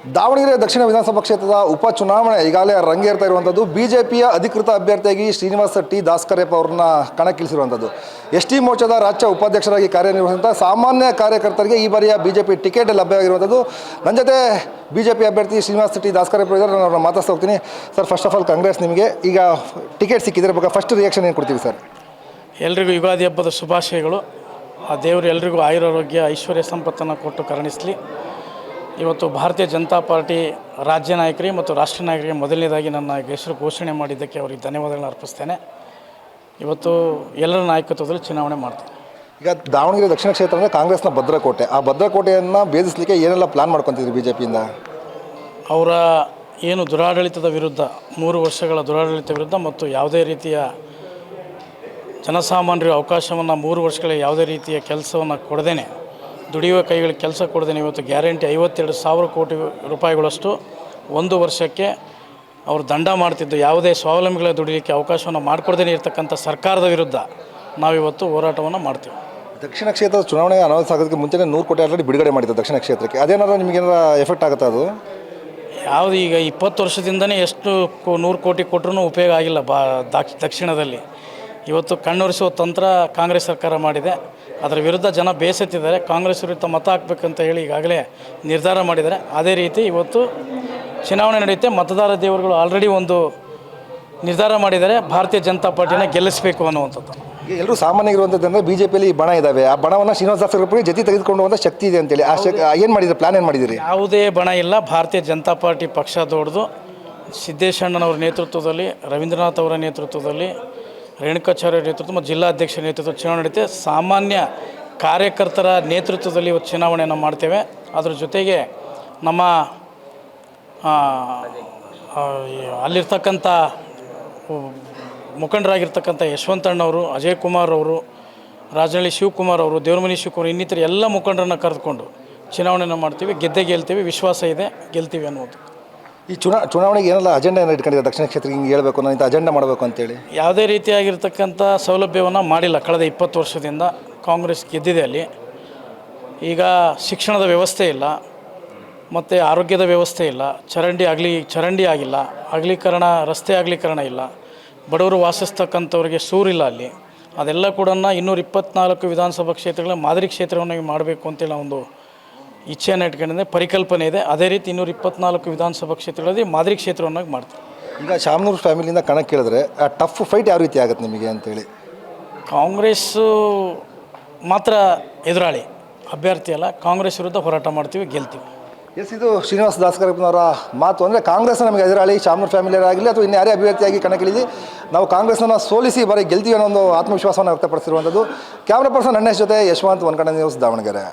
ದಾವಣಗೆರೆ ದಕ್ಷಿಣ ವಿಧಾನಸಭಾ ಕ್ಷೇತ್ರದ ಉಪಚುನಾವಣೆ ಈಗಾಗಲೇ ರಂಗೇರ್ತಾ ಇರುವಂಥದ್ದು. ಬಿಜೆಪಿಯ ಅಧಿಕೃತ ಅಭ್ಯರ್ಥಿಯಾಗಿ ಶ್ರೀನಿವಾಸ ಟಿ ದಾಸ್ಕರೆಪ್ಪ ಅವ್ರನ್ನ ಕಣಕ್ಕಿಳಿಸಿರುವಂಥದ್ದು. ಎಸ್ ಟಿ ಮೋರ್ಚಾದ ರಾಜ್ಯ ಉಪಾಧ್ಯಕ್ಷರಾಗಿ ಕಾರ್ಯನಿರ್ವಹಿಸಿದಂಥ ಸಾಮಾನ್ಯ ಕಾರ್ಯಕರ್ತರಿಗೆ ಈ ಬಾರಿಯ ಬಿಜೆಪಿ ಟಿಕೆಟ್ ಲಭ್ಯವಾಗಿರುವಂಥದ್ದು. ನನ್ನ ಜೊತೆ ಬಿಜೆಪಿ ಅಭ್ಯರ್ಥಿ ಶ್ರೀನಿವಾಸ ಟಿ ದಾಸ್ಕರೆಪ್ಪ ಇದ್ದಾರೆ. ನಾನು ಅವ್ರನ್ನ ಮಾತಾಡ್ತಾ ಹೋಗ್ತೀನಿ. Sir, first of all Congress ನಿಮಗೆ ಈಗ ಟಿಕೆಟ್ ಸಿಕ್ಕಿದ್ರೆ ಬಗ್ಗೆ ಫಸ್ಟ್ ರಿಯಾಕ್ಷನ್ ಏನು ಕೊಡ್ತೀವಿ ಸರ್? ಎಲ್ರಿಗೂ ಯುಗಾದಿ ಹಬ್ಬದ ಶುಭಾಶಯಗಳು. ಆ ದೇವರು ಎಲ್ರಿಗೂ ಆಯುರಾರೋಗ್ಯ ಐಶ್ವರ್ಯ ಸಂಪತ್ತನ್ನು ಕೊಟ್ಟು ಕರುಣಿಸಲಿ. ಇವತ್ತು ಭಾರತೀಯ ಜನತಾ ಪಾರ್ಟಿ ರಾಜ್ಯ ನಾಯಕರಿಗೆ ಮತ್ತು ರಾಷ್ಟ್ರೀಯ ನಾಯಕರಿಗೆ ಮೊದಲನೇದಾಗಿ ನನ್ನ ಹೆಸರು ಘೋಷಣೆ ಮಾಡಿದ್ದಕ್ಕೆ ಅವರಿಗೆ ಧನ್ಯವಾದಗಳನ್ನು ಅರ್ಪಿಸ್ತೇನೆ. ಇವತ್ತು ಎಲ್ಲರ ನಾಯಕತ್ವದಲ್ಲಿ ಚುನಾವಣೆ ಮಾಡ್ತೀನಿ. ಈಗ ದಾವಣಗೆರೆ ದಕ್ಷಿಣ ಕ್ಷೇತ್ರ ಅಂದರೆ ಕಾಂಗ್ರೆಸ್ನ ಭದ್ರಕೋಟೆ. ಆ ಭದ್ರಕೋಟೆಯನ್ನು ಭೇದಿಸಲಿಕ್ಕೆ ಏನೆಲ್ಲ ಪ್ಲಾನ್ ಮಾಡ್ಕೊತಿದ್ರಿ ಬಿಜೆಪಿಯಿಂದ? ಅವರ ಏನು ದುರಾಡಳಿತದ ವಿರುದ್ಧ 3 ವರ್ಷಗಳ ದುರಾಡಳಿತ ವಿರುದ್ಧ ಮತ್ತು ಯಾವುದೇ ರೀತಿಯ ಜನಸಾಮಾನ್ಯರಿಗೆ ಅವಕಾಶವನ್ನು 3 ವರ್ಷಗಳಿಗೆ ಯಾವುದೇ ರೀತಿಯ ಕೆಲಸವನ್ನು ಕೊಡದೇನೆ, ದುಡಿಯುವ ಕೈಗಳಿಗೆ ಕೆಲಸ ಕೊಡದೇನೆ ಇವತ್ತು ಗ್ಯಾರಂಟಿ 52,000 ಕೋಟಿ ರೂಪಾಯಿಗಳಷ್ಟು 1 ವರ್ಷಕ್ಕೆ ಅವರು ದಂಡ ಮಾಡ್ತಿದ್ದು, ಯಾವುದೇ ಸ್ವಾವಲಂಬಿಗಳ ದುಡಿಲಿಕ್ಕೆ ಅವಕಾಶವನ್ನು ಮಾಡಿಕೊಡ್ದೇ ಇರತಕ್ಕಂಥ ಸರ್ಕಾರದ ವಿರುದ್ಧ ನಾವಿವತ್ತು ಹೋರಾಟವನ್ನು ಮಾಡ್ತೀವಿ. ದಕ್ಷಿಣ ಕ್ಷೇತ್ರದ ಚುನಾವಣೆ ಅನೌನ್ಸ್ ಆಗೋದಕ್ಕೆ ಮುಂಚೆನೇ 100 ಕೋಟಿ ಆಲ್ರೆಡಿ ಬಿಡುಗಡೆ ಮಾಡಿದ್ದು ದಕ್ಷಿಣ ಕ್ಷೇತ್ರಕ್ಕೆ. ಅದೇನಾದ್ರು ನಿಮಗೇನಾರ ಎಫೆಕ್ಟ್ ಆಗುತ್ತಾ? ಅದು ಯಾವುದು ಈಗ 20 ವರ್ಷದಿಂದನೇ ಎಷ್ಟು 100 ಕೋಟಿ ಕೊಟ್ಟರೂ ಉಪಯೋಗ ಆಗಿಲ್ಲ ದಕ್ಷಿಣದಲ್ಲಿ. ಇವತ್ತು ಕಣ್ಣೊರೆಸುವ ತಂತ್ರ ಕಾಂಗ್ರೆಸ್ ಸರ್ಕಾರ ಮಾಡಿದೆ. ಅದರ ವಿರುದ್ಧ ಜನ ಬೇಸತ್ತಿದ್ದಾರೆ. ಕಾಂಗ್ರೆಸ್ ವಿರುದ್ಧ ಮತ ಹಾಕಬೇಕಂತ ಹೇಳಿ ಈಗಾಗಲೇ ನಿರ್ಧಾರ ಮಾಡಿದ್ದಾರೆ. ಅದೇ ರೀತಿ ಇವತ್ತು ಚುನಾವಣೆ ನಡೆಯುತ್ತೆ. ಮತದಾರ ದೇವರುಗಳು ಆಲ್ರೆಡಿ ಒಂದು ನಿರ್ಧಾರ ಮಾಡಿದ್ದಾರೆ, ಭಾರತೀಯ ಜನತಾ ಪಾರ್ಟಿನ ಗೆಲ್ಲಿಸಬೇಕು ಅನ್ನುವಂಥದ್ದು. ಎಲ್ಲರೂ ಸಾಮಾನ್ಯವಾಗಿರುವಂಥದ್ದು ಅಂದರೆ ಬಿಜೆಪಿಯಲ್ಲಿ ಬಣ ಇದ್ದಾವೆ. ಆ ಬಣವನ್ನು ಶ್ರೀನಿವಾಸ ದಾಸ್ಕರೆಪ್ಪಗೆ ಜೊತೆ ತೆಗೆದುಕೊಂಡು ಹೋಗುವಂಥ ಶಕ್ತಿ ಇದೆ ಅಂತೇಳಿ ಏನು ಮಾಡಿದ್ರೆ ಪ್ಲಾನ್ ಏನು ಮಾಡಿದ್ದೀರಿ? ಯಾವುದೇ ಬಣ ಇಲ್ಲ. ಭಾರತೀಯ ಜನತಾ ಪಾರ್ಟಿ ಪಕ್ಷ ದೊಡ್ಡದು. ಸಿದ್ದೇಶಣ್ಣನವರ ನೇತೃತ್ವದಲ್ಲಿ, ರವೀಂದ್ರನಾಥ್ ಅವರ ನೇತೃತ್ವದಲ್ಲಿ, ರೇಣುಕಾಚಾರ್ಯ ನೇತೃತ್ವ ಮತ್ತು ಜಿಲ್ಲಾಧ್ಯಕ್ಷರ ನೇತೃತ್ವ ಚುನಾವಣೆ ನಡೆಯುತ್ತೆ. ಸಾಮಾನ್ಯ ಕಾರ್ಯಕರ್ತರ ನೇತೃತ್ವದಲ್ಲಿ ಇವತ್ತು ಚುನಾವಣೆಯನ್ನು ಮಾಡ್ತೇವೆ. ಅದರ ಜೊತೆಗೆ ನಮ್ಮ ಅಲ್ಲಿರ್ತಕ್ಕಂಥ ಮುಖಂಡರಾಗಿರ್ತಕ್ಕಂಥ ಯಶವಂತಣ್ಣವರು, ಅಜಯ್ ಕುಮಾರ್ ಅವರು, ರಾಜನಹಳ್ಳಿ ಶಿವಕುಮಾರ್ ಅವರು, ದೇವರಮನಿ ಶಿವಕುಮಾರ್, ಇನ್ನಿತರ ಎಲ್ಲ ಮುಖಂಡರನ್ನು ಕರೆದುಕೊಂಡು ಚುನಾವಣೆಯನ್ನು ಮಾಡ್ತೀವಿ. ಗೆಲ್ತೀವಿ, ವಿಶ್ವಾಸ ಇದೆ, ಗೆಲ್ತೀವಿ ಅನ್ನೋದು. ಈ ಚುನಾವಣೆಗೆ ಏನೆಲ್ಲ ಅಜೆಂಡಾ ಏನಿಟ್ಕೊಂಡಿದೆ ದಕ್ಷಿಣ ಕ್ಷೇತ್ರಕ್ಕೆ? ಹಿಂಗೆ ಹೇಳಬೇಕು, ನಾನು ಇಂಥ ಅಜೆಂಡಾ ಮಾಡಬೇಕು ಅಂತೇಳಿ ಯಾವುದೇ ರೀತಿಯಾಗಿರ್ತಕ್ಕಂಥ ಸೌಲಭ್ಯವನ್ನು ಮಾಡಿಲ್ಲ. ಕಳೆದ 20 ವರ್ಷದಿಂದ ಕಾಂಗ್ರೆಸ್ ಗೆದ್ದಿದೆ. ಅಲ್ಲಿ ಈಗ ಶಿಕ್ಷಣದ ವ್ಯವಸ್ಥೆ ಇಲ್ಲ, ಮತ್ತು ಆರೋಗ್ಯದ ವ್ಯವಸ್ಥೆ ಇಲ್ಲ, ಚರಂಡಿ ಆಗಿಲ್ಲ, ಅಗಲೀಕರಣ, ರಸ್ತೆ ಅಗಲೀಕರಣ ಇಲ್ಲ, ಬಡವರು ವಾಸಿಸ್ತಕ್ಕಂಥವ್ರಿಗೆ ಸೂರಿಲ್ಲ ಅಲ್ಲಿ. ಅದೆಲ್ಲ ಕೂಡ 224 ವಿಧಾನಸಭಾ ಕ್ಷೇತ್ರಗಳ ಮಾದರಿ ಕ್ಷೇತ್ರವನ್ನಾಗಿ ಮಾಡಬೇಕು ಅಂತೇಳಿ ಒಂದು ಇಚ್ಛೆಯನ್ನು ಇಟ್ಕೊಂಡಿದ್ದೆ, ಪರಿಕಲ್ಪನೆ ಇದೆ. ಅದೇ ರೀತಿ 224 ವಿಧಾನಸಭಾ ಕ್ಷೇತ್ರಗಳಲ್ಲಿ ಮಾದರಿ ಕ್ಷೇತ್ರವನ್ನಾಗಿ ಮಾಡ್ತೀವಿ. ಈಗ ಶಾಮನೂರು ಫ್ಯಾಮಿಲಿಯಿಂದ ಕಣಕ್ಕೆ ಕೇಳಿದ್ರೆ ಆ ಟಫ್ ಫೈಟ್ ಯಾವ ರೀತಿ ಆಗುತ್ತೆ ನಿಮಗೆ ಅಂತೇಳಿ? ಕಾಂಗ್ರೆಸ್ಸು ಮಾತ್ರ ಎದುರಾಳಿ, ಅಭ್ಯರ್ಥಿ ಅಲ್ಲ. ಕಾಂಗ್ರೆಸ್ ವಿರುದ್ಧ ಹೋರಾಟ ಮಾಡ್ತೀವಿ, ಗೆಲ್ತೀವಿ. ಎಸ್, ಇದು ಶ್ರೀನಿವಾಸ ದಾಸ್ಕರೆಪ್ಪನವರ ಮಾತು. ಅಂದರೆ ಕಾಂಗ್ರೆಸ್ ನಮಗೆ ಎದುರಾಳಿ, ಶಾಮನೂರು ಫ್ಯಾಮಿಲಿಯರಾಗಲಿ ಅಥವಾ ಇನ್ನು ಯಾರೇ ಅಭ್ಯರ್ಥಿಯಾಗಿ ಕಣಕ್ಕಿಳಿದು ನಾವು ಕಾಂಗ್ರೆಸ್ನ ಸೋಲಿಸಿ ಬರೀ ಗೆಲ್ತೀವಿ ಅನ್ನೋ ಒಂದು ಆತ್ಮವಿಶ್ವಾಸವನ್ನು ವ್ಯಕ್ತಪಡಿಸಿರುವಂಥದ್ದು. ಕ್ಯಾಮ್ರಾ ಪರ್ಸನ್ ಅಣ್ಣೇಶ್ ಜೊತೆ ಯಶವಂತ್, ಒನ್ ಕನ್ನಡ ನ್ಯೂಸ್, ದಾವಣಗೆರೆ.